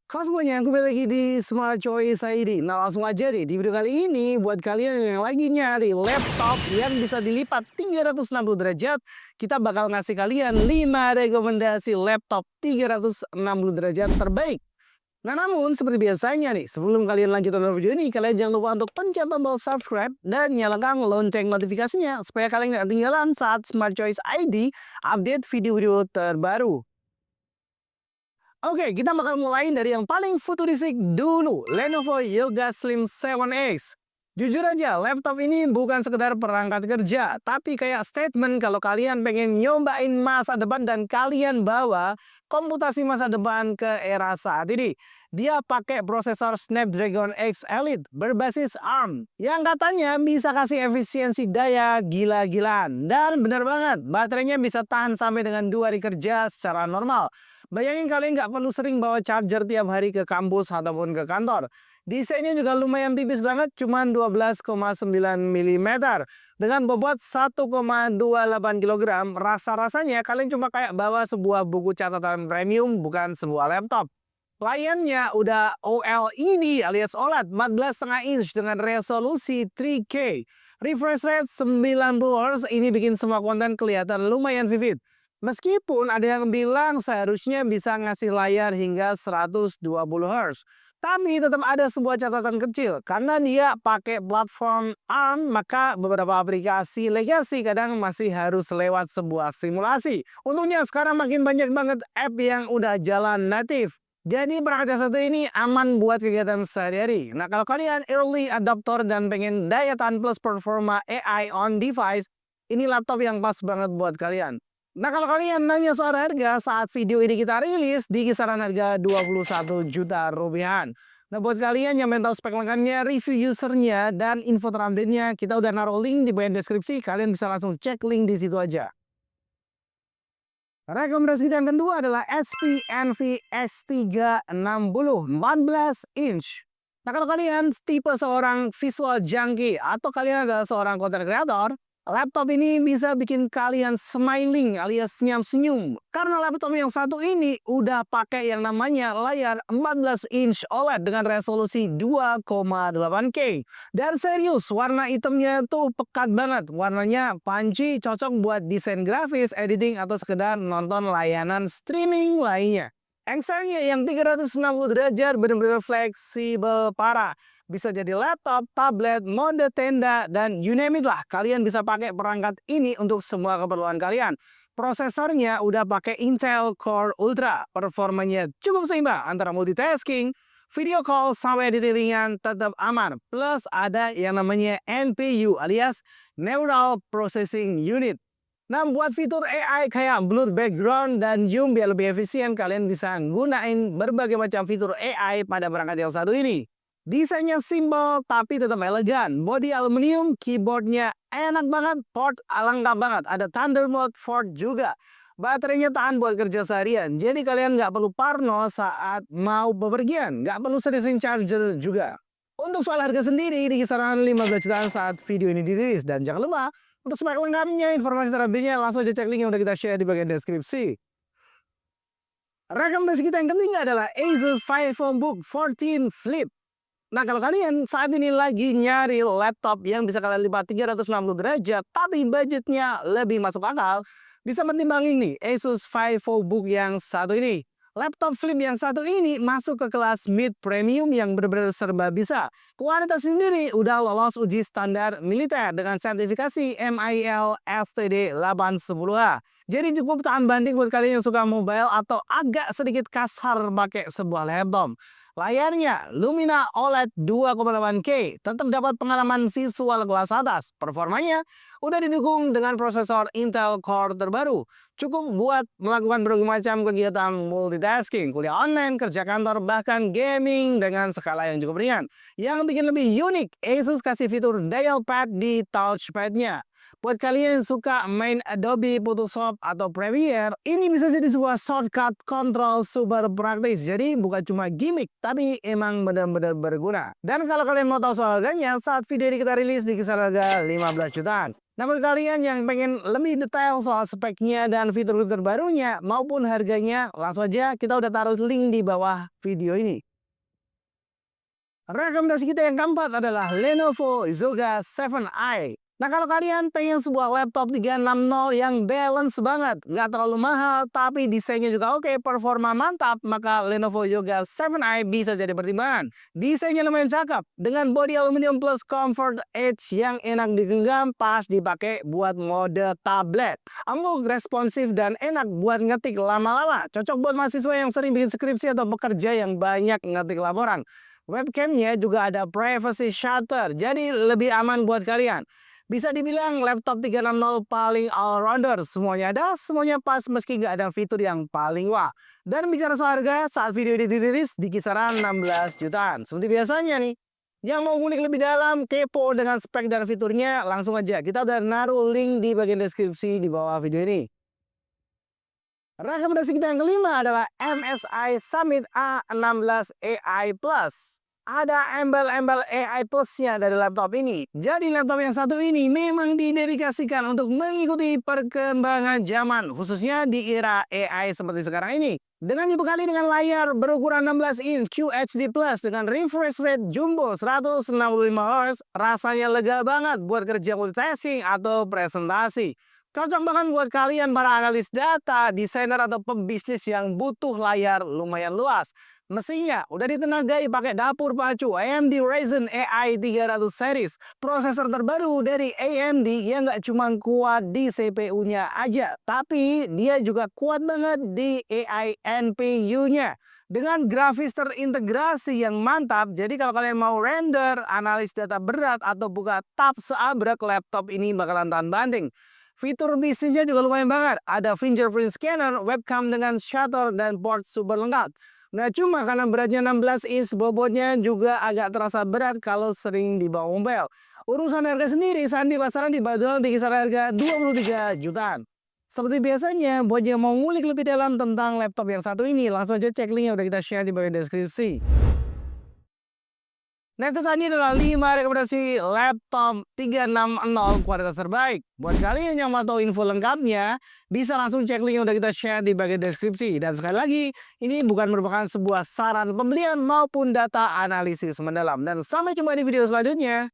Halo semuanya, kembali lagi di Smart Choice ID. Nah langsung aja deh, di video kali ini buat kalian yang lagi nyari laptop yang bisa dilipat 360 derajat, kita bakal ngasih kalian 5 rekomendasi laptop 360 derajat terbaik. Nah namun seperti biasanya nih, sebelum kalian lanjut nonton video ini, kalian jangan lupa untuk pencet tombol subscribe dan nyalakan lonceng notifikasinya supaya kalian nggak ketinggalan saat Smart Choice ID update video-video terbaru. Oke, kita bakal mulai dari yang paling futuristik dulu, Lenovo Yoga Slim 7X. Jujur aja, laptop ini bukan sekedar perangkat kerja, tapi kayak statement kalau kalian pengen nyobain masa depan dan kalian bawa komputasi masa depan ke era saat ini. Dia pakai prosesor Snapdragon X Elite berbasis ARM yang katanya bisa kasih efisiensi daya gila-gilaan. Dan bener banget, baterainya bisa tahan sampai dengan 2 hari kerja secara normal. Bayangin kalian nggak perlu sering bawa charger tiap hari ke kampus ataupun ke kantor. Desainnya juga lumayan tipis banget, cuma 12,9 mm. Dengan bobot 1,28 kg, rasa-rasanya kalian cuma kayak bawa sebuah buku catatan premium, bukan sebuah laptop. Layarnya udah OLED alias OLED 14,5 inch dengan resolusi 3K. Refresh rate 90 Hz, ini bikin semua konten kelihatan lumayan vivid. Meskipun ada yang bilang seharusnya bisa ngasih layar hingga 120 Hz. Tapi tetap ada sebuah catatan kecil. Karena dia pakai platform ARM, maka beberapa aplikasi legacy kadang masih harus lewat sebuah simulasi. Untungnya sekarang makin banyak banget app yang udah jalan native. Jadi perangkat yang satu ini aman buat kegiatan sehari-hari. Nah kalau kalian early adopter dan pengen daya tahan plus performa AI on device, ini laptop yang pas banget buat kalian. Nah kalau kalian nanya soal harga saat video ini kita rilis di kisaran harga 21 juta rupiah. Nah buat kalian yang mental spek lengkapnya, review usernya, dan info terupdate-nya, kita udah naruh link di bagian deskripsi, kalian bisa langsung cek link di situ aja. Rekomendasi yang kedua adalah HP Envy X360 14 inch. Nah kalau kalian tipe seorang visual junkie atau kalian adalah seorang content creator, laptop ini bisa bikin kalian smiling alias senyum-senyum. Karena laptop yang satu ini udah pakai yang namanya layar 14 inch OLED dengan resolusi 2,8K. Dan serius, warna hitamnya tuh pekat banget. Warnanya punchy, cocok buat desain grafis, editing, atau sekedar nonton layanan streaming lainnya. Excelnya yang 360 derajat benar-benar fleksibel parah. Bisa jadi laptop, tablet, mode tenda, dan you name it lah. Kalian bisa pakai perangkat ini untuk semua keperluan kalian. Prosesornya udah pakai Intel Core Ultra. Performanya cukup seimbang antara multitasking, video call, sampai editing ringan tetap aman. Plus ada yang namanya NPU alias Neural Processing Unit. Nah, buat fitur AI kayak blur background dan zoom biar lebih efisien, kalian bisa gunain berbagai macam fitur AI pada perangkat yang satu ini. Desainnya simpel tapi tetap elegan. Bodi aluminium, keyboardnya enak banget, port lengkap banget. Ada Thunderbolt 4 juga. Baterainya tahan buat kerja seharian. Jadi kalian nggak perlu parno saat mau bepergian. Nggak perlu sering charger juga. Untuk soal harga sendiri di kisaran 15 jutaan saat video ini dirilis. Dan jangan lupa, untuk spek lengkapnya, informasi terlebihnya, langsung aja cek link yang udah kita share di bagian deskripsi. Rekomendasi kita yang ketiga adalah Asus VivoBook 14 Flip. Nah kalau kalian saat ini lagi nyari laptop yang bisa kalian lipat 360 derajat tapi budgetnya lebih masuk akal, bisa pertimbangin nih Asus VivoBook yang satu ini. Laptop flip yang satu ini masuk ke kelas mid premium yang benar-benar serba bisa. Kualitas sendiri udah lolos uji standar militer dengan sertifikasi MIL STD 810H. Jadi cukup tahan banting buat kalian yang suka mobile atau agak sedikit kasar pakai sebuah laptop. Layarnya Lumina OLED 2,8K, tetap dapat pengalaman visual kelas atas. Performanya udah didukung dengan prosesor Intel Core terbaru. Cukup buat melakukan berbagai macam kegiatan multitasking, kuliah online, kerja kantor, bahkan gaming dengan skala yang cukup ringan. Yang bikin lebih unik, Asus kasih fitur dial pad di touchpad-nya. Buat kalian yang suka main Adobe Photoshop atau Premiere, ini bisa jadi sebuah shortcut control super praktis. Jadi bukan cuma gimmick, tapi emang benar-benar berguna. Dan kalau kalian mau tahu soal harganya, saat video ini kita rilis di kisaran harga 15 jutaan. Nah, buat kalian yang pengen lebih detail soal speknya dan fitur-fitur barunya maupun harganya, langsung aja kita udah taruh link di bawah video ini. Rekomendasi kita yang keempat adalah Lenovo Yoga 7i. Nah, kalau kalian pengen sebuah laptop 360 yang balance banget, nggak terlalu mahal, tapi desainnya juga oke, performa mantap, maka Lenovo Yoga 7i bisa jadi pertimbangan. Desainnya lumayan cakep, dengan bodi aluminium plus comfort edge yang enak digenggam, pas dipakai buat mode tablet. Empuk, responsif, dan enak buat ngetik lama-lama. Cocok buat mahasiswa yang sering bikin skripsi atau pekerja yang banyak ngetik laporan. Webcamnya juga ada privacy shutter, jadi lebih aman buat kalian. Bisa dibilang laptop 360 paling all-rounder, semuanya ada, semuanya pas meski nggak ada fitur yang paling wah. Dan bicara soal harga, saat video ini dirilis di kisaran 16 jutaan. Seperti biasanya nih, yang mau ngulik lebih dalam, kepo dengan spek dan fiturnya, langsung aja. Kita udah naruh link di bagian deskripsi di bawah video ini. Rekomendasi kita yang kelima adalah MSI Summit A16 AI Plus. Ada embel-embel AI Plus-nya dari laptop ini. Jadi laptop yang satu ini memang didedikasikan untuk mengikuti perkembangan zaman, khususnya di era AI seperti sekarang ini. Dengan dibekali dengan layar berukuran 16 inch QHD Plus dengan refresh rate jumbo 165 Hz, rasanya lega banget buat kerja multitasking atau presentasi. Cocok banget buat kalian para analis data, desainer, atau pebisnis yang butuh layar lumayan luas. Mesinnya udah ditenagai pakai dapur pacu AMD Ryzen AI 300 series. Prosesor terbaru dari AMD yang nggak cuma kuat di CPU-nya aja, tapi dia juga kuat banget di AI NPU-nya. Dengan grafis terintegrasi yang mantap, jadi kalau kalian mau render, analis data berat, atau buka tab seabrek, laptop ini bakalan tahan banting. Fitur bisnisnya juga lumayan banget. Ada fingerprint scanner, webcam dengan shutter, dan port super lengkap. Nah, cuma karena beratnya 16 inch, bobotnya juga agak terasa berat kalau sering dibawa mobil. Urusan harga sendiri, Sandi pasaran dibanderol di kisaran harga 23 jutaan. Seperti biasanya, buat yang mau ngulik lebih dalam tentang laptop yang satu ini, langsung aja cek link yang udah kita share di bagian deskripsi. Nah, itu tadi adalah 5 rekomendasi laptop 360 kualitas terbaik. Buat kalian yang mau tahu info lengkapnya, bisa langsung cek link yang udah kita share di bagian deskripsi. Dan sekali lagi, ini bukan merupakan sebuah saran pembelian maupun data analisis mendalam. Dan sampai jumpa di video selanjutnya.